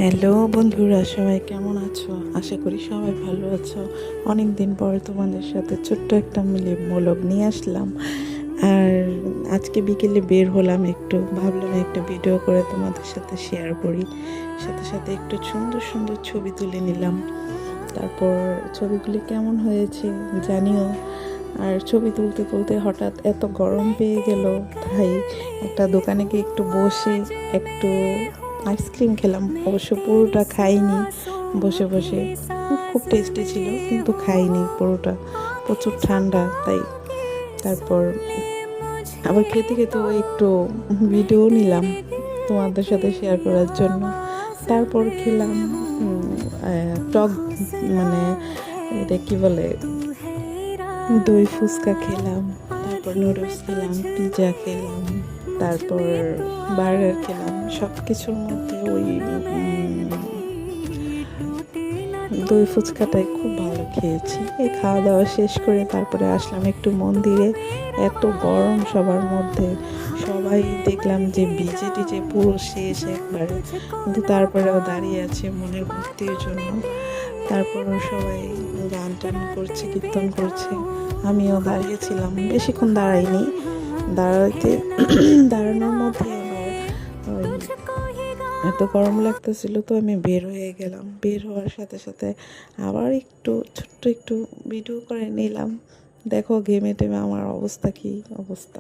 Hello বন্ধুরা, সবাই কেমন আছো? আশা করি সবাই ভালো আছো। অনেক দিন পর তোমাদের সাথে ছোট্ট একটা ব্লগ নিয়ে আসলাম। আর আজকে বিকেলে বের হলাম, একটু ভাবলাম একটা ভিডিও করে তোমাদের সাথে শেয়ার করি। সাথে সাথে একটু সুন্দর সুন্দর ছবি তুলে নিলাম। তারপর ছবিগুলি কেমন হয়েছে জানিও। আর ছবি তুলতে তুলতে হঠাৎ এত গরম পেয়ে গেল, তাই একটা দোকানে গিয়ে একটু বসে একটু আইসক্রিম খেলাম। অবশ্য পুরোটা খাইনি, বসে বসে খুব টেস্টি ছিল, কিন্তু খাইনি পুরোটা, প্রচুর ঠান্ডা তাই। তারপর আবার খেতে খেতেও একটু ভিডিও নিলাম তোমাদের সাথে শেয়ার করার জন্য। তারপর খেলাম টক, মানে এটা কি বলে, দই ফুচকা খেলাম। তারপর নুডলস খেলাম, পিৎজা খেলাম, তারপর বার্গার খেলাম। সব কিছুর মধ্যে ওই দই ফুচকাটাই খুব ভালো খেয়েছি। এই খাওয়া দাওয়া শেষ করে তারপরে আসলাম একটু মন্দিরে। এত গরম সবার মধ্যে, সবাই দেখলাম যে ভিজে টিজে পুরো শেষ একবারে, কিন্তু তারপরেও দাঁড়িয়ে আছে মনের ভক্তির জন্য। তারপরও সবাই গান টান করছে, কীর্তন করছে, আমিও দাঁড়িয়েছিলাম। বেশিক্ষণ দাঁড়াইনি, দাঁড়াইতে দাঁড়ানোর মধ্যে আবার এত গরম লাগতেছিল, তো আমি বের হয়ে গেলাম। বের হওয়ার সাথে সাথে আবার একটু ছোট্ট একটু ভিডিও করে নিলাম। দেখো ঘেমে টেমে আমার অবস্থা, কি অবস্থা।